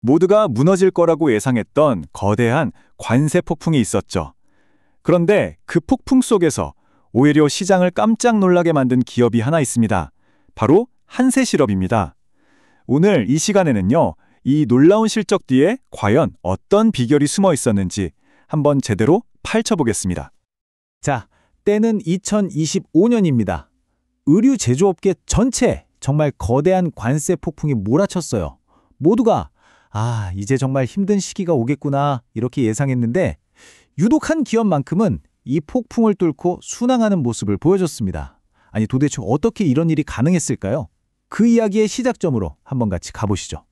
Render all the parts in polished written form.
모두가 무너질 거라고 예상했던 거대한 관세 폭풍이 있었죠. 그런데 그 폭풍 속에서 오히려 시장을 깜짝 놀라게 만든 기업이 하나 있습니다. 바로 한세실업입니다. 오늘 이 시간에는요, 이 놀라운 실적 뒤에 과연 어떤 비결이 숨어 있었는지 한번 제대로 파헤쳐보겠습니다. 자, 때는 2025년입니다. 의류 제조업계 전체에 정말 거대한 관세 폭풍이 몰아쳤어요. 모두가 이제 정말 힘든 시기가 오겠구나 이렇게 예상했는데 유독 한 기업만큼은 이 폭풍을 뚫고 순항하는 모습을 보여줬습니다. 아니 도대체 어떻게 이런 일이 가능했을까요? 그 이야기의 시작점으로 한번 같이 가보시죠.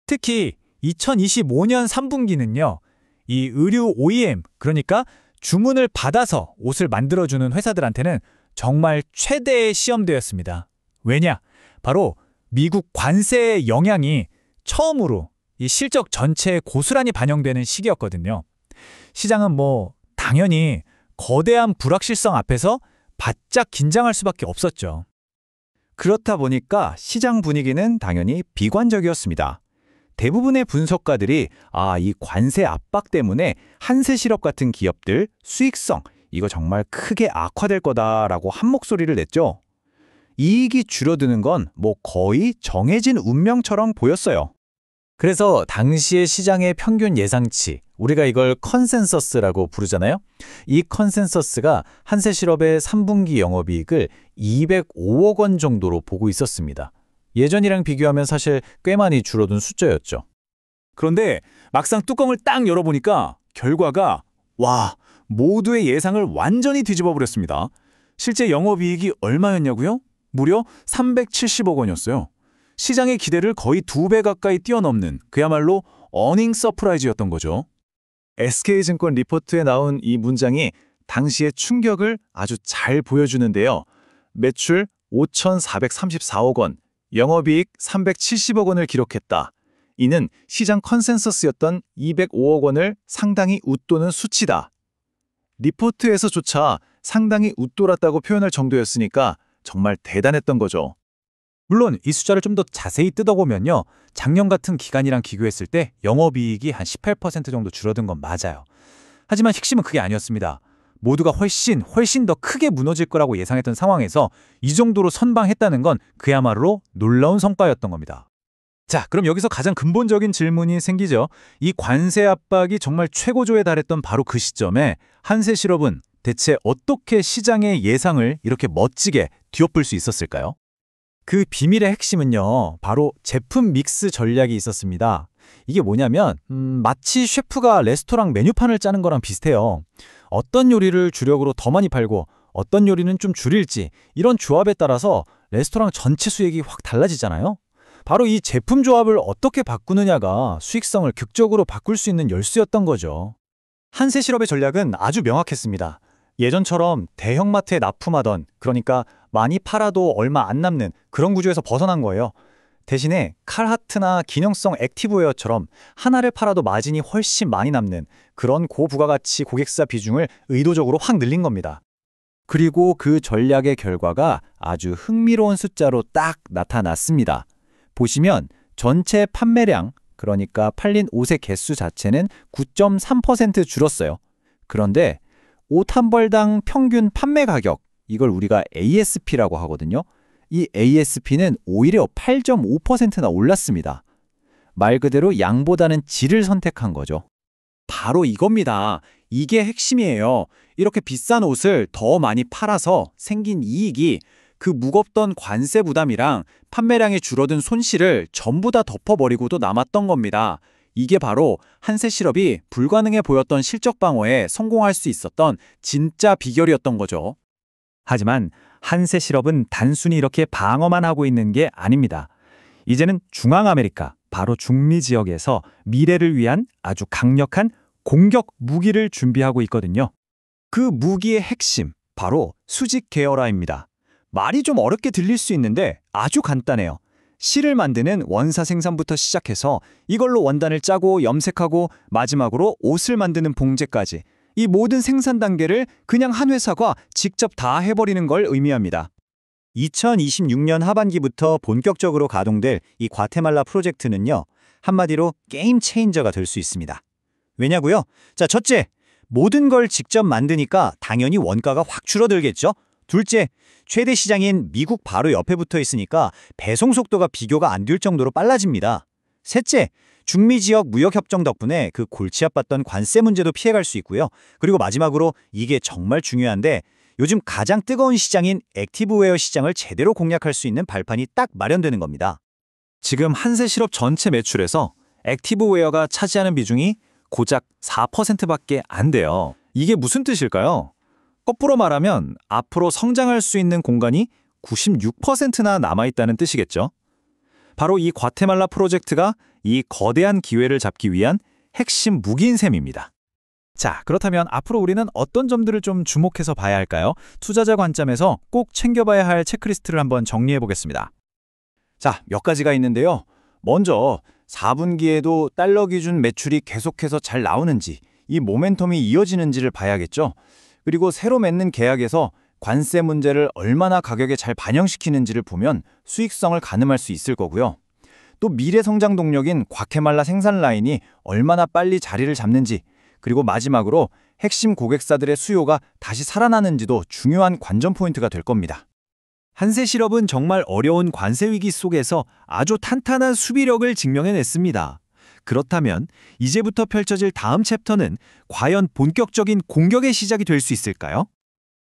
특히 2025년 3분기는요. 이 의류 OEM, 그러니까 주문을 받아서 옷을 만들어주는 회사들한테는 정말 최대의 시험대였습니다. 왜냐? 바로 미국 관세의 영향이 처음으로 이 실적 전체에 고스란히 반영되는 시기였거든요. 시장은 당연히 거대한 불확실성 앞에서 바짝 긴장할 수밖에 없었죠. 그렇다 보니까 시장 분위기는 당연히 비관적이었습니다. 대부분의 분석가들이 이 관세 압박 때문에 한세실업 같은 기업들 수익성 이거 정말 크게 악화될 거다라고 한 목소리를 냈죠. 이익이 줄어드는 건 거의 정해진 운명처럼 보였어요. 그래서 당시의 시장의 평균 예상치, 우리가 이걸 컨센서스라고 부르잖아요. 이 컨센서스가 한세실업의 3분기 영업이익을 205억 원 정도로 보고 있었습니다. 예전이랑 비교하면 사실 꽤 많이 줄어든 숫자였죠. 그런데 막상 뚜껑을 딱 열어보니까 결과가 모두의 예상을 완전히 뒤집어 버렸습니다. 실제 영업이익이 얼마였냐고요? 무려 370억 원이었어요. 시장의 기대를 거의 2배 가까이 뛰어넘는 그야말로 어닝 서프라이즈였던 거죠. SK증권 리포트에 나온 이 문장이 당시의 충격을 아주 잘 보여주는데요. 매출 5,434억 원, 영업이익 370억 원을 기록했다. 이는 시장 컨센서스였던 205억 원을 상당히 웃도는 수치다. 리포트에서조차 상당히 웃돌았다고 표현할 정도였으니까 정말 대단했던 거죠. 물론 이 숫자를 좀 더 자세히 뜯어보면요. 작년 같은 기간이랑 비교했을 때 영업이익이 한 18% 정도 줄어든 건 맞아요. 하지만 핵심은 그게 아니었습니다. 모두가 훨씬 더 크게 무너질 거라고 예상했던 상황에서 이 정도로 선방했다는 건 그야말로 놀라운 성과였던 겁니다. 자, 그럼 여기서 가장 근본적인 질문이 생기죠. 이 관세 압박이 정말 최고조에 달했던 바로 그 시점에 한세실업은 대체 어떻게 시장의 예상을 이렇게 멋지게 뒤엎을 수 있었을까요? 그 비밀의 핵심은요, 바로 제품 믹스 전략이 있었습니다. 이게 뭐냐면 마치 셰프가 레스토랑 메뉴판을 짜는 거랑 비슷해요. 어떤 요리를 주력으로 더 많이 팔고 어떤 요리는 좀 줄일지 이런 조합에 따라서 레스토랑 전체 수익이 확 달라지잖아요. 바로 이 제품 조합을 어떻게 바꾸느냐가 수익성을 극적으로 바꿀 수 있는 열쇠였던 거죠. 한세실업의 전략은 아주 명확했습니다. 예전처럼 대형마트에 납품하던, 그러니까 많이 팔아도 얼마 안 남는 그런 구조에서 벗어난 거예요. 대신에 칼하트나 기능성 액티브웨어처럼 하나를 팔아도 마진이 훨씬 많이 남는 그런 고부가가치 고객사 비중을 의도적으로 확 늘린 겁니다. 그리고 그 전략의 결과가 아주 흥미로운 숫자로 딱 나타났습니다. 보시면 전체 판매량, 그러니까 팔린 옷의 개수 자체는 9.3% 줄었어요. 그런데 옷 한 벌당 평균 판매 가격, 이걸 우리가 ASP라고 하거든요. 이 ASP는 오히려 8.5%나 올랐습니다. 말 그대로 양보다는 질을 선택한 거죠. 바로 이겁니다. 이게 핵심이에요. 이렇게 비싼 옷을 더 많이 팔아서 생긴 이익이 그 무겁던 관세 부담이랑 판매량이 줄어든 손실을 전부 다 덮어버리고도 남았던 겁니다. 이게 바로 한세실업이 불가능해 보였던 실적 방어에 성공할 수 있었던 진짜 비결이었던 거죠. 하지만 한세실업은 단순히 이렇게 방어만 하고 있는 게 아닙니다. 이제는 중앙아메리카, 바로 중미 지역에서 미래를 위한 아주 강력한 공격 무기를 준비하고 있거든요. 그 무기의 핵심, 바로 수직 계열화입니다. 말이 좀 어렵게 들릴 수 있는데 아주 간단해요. 실을 만드는 원사 생산부터 시작해서 이걸로 원단을 짜고 염색하고 마지막으로 옷을 만드는 봉제까지 이 모든 생산 단계를 그냥 한 회사가 직접 다 해버리는 걸 의미합니다. 2026년 하반기부터 본격적으로 가동될 이 과테말라 프로젝트는요, 한마디로 게임 체인저가 될 수 있습니다. 왜냐고요? 자, 첫째, 모든 걸 직접 만드니까 당연히 원가가 확 줄어들겠죠? 둘째, 최대 시장인 미국 바로 옆에 붙어 있으니까 배송 속도가 비교가 안 될 정도로 빨라집니다. 셋째, 중미 지역 무역 협정 덕분에 그 골치 아팠던 관세 문제도 피해갈 수 있고요. 그리고 마지막으로 이게 정말 중요한데 요즘 가장 뜨거운 시장인 액티브웨어 시장을 제대로 공략할 수 있는 발판이 딱 마련되는 겁니다. 지금 한세실업 전체 매출에서 액티브웨어가 차지하는 비중이 고작 4%밖에 안 돼요. 이게 무슨 뜻일까요? 거꾸로 말하면 앞으로 성장할 수 있는 공간이 96%나 남아있다는 뜻이겠죠. 바로 이 과테말라 프로젝트가 이 거대한 기회를 잡기 위한 핵심 무기인 셈입니다. 자, 그렇다면 앞으로 우리는 어떤 점들을 좀 주목해서 봐야 할까요? 투자자 관점에서 꼭 챙겨봐야 할 체크리스트를 한번 정리해 보겠습니다. 자, 몇 가지가 있는데요. 먼저 4분기에도 달러 기준 매출이 계속해서 잘 나오는지, 이 모멘텀이 이어지는지를 봐야겠죠. 그리고 새로 맺는 계약에서 관세 문제를 얼마나 가격에 잘 반영시키는지를 보면 수익성을 가늠할 수 있을 거고요. 또 미래 성장 동력인 과케말라 생산 라인이 얼마나 빨리 자리를 잡는지, 그리고 마지막으로 핵심 고객사들의 수요가 다시 살아나는지도 중요한 관전 포인트가 될 겁니다. 한세실업은 정말 어려운 관세 위기 속에서 아주 탄탄한 수비력을 증명해냈습니다. 그렇다면 이제부터 펼쳐질 다음 챕터는 과연 본격적인 공격의 시작이 될 수 있을까요?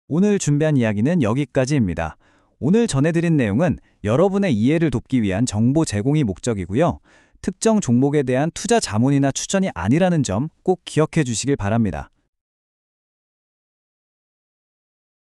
오늘 준비한 이야기는 여기까지입니다. 오늘 전해드린 내용은 여러분의 이해를 돕기 위한 정보 제공이 목적이고요. 특정 종목에 대한 투자 자문이나 추천이 아니라는 점 꼭 기억해 주시길 바랍니다.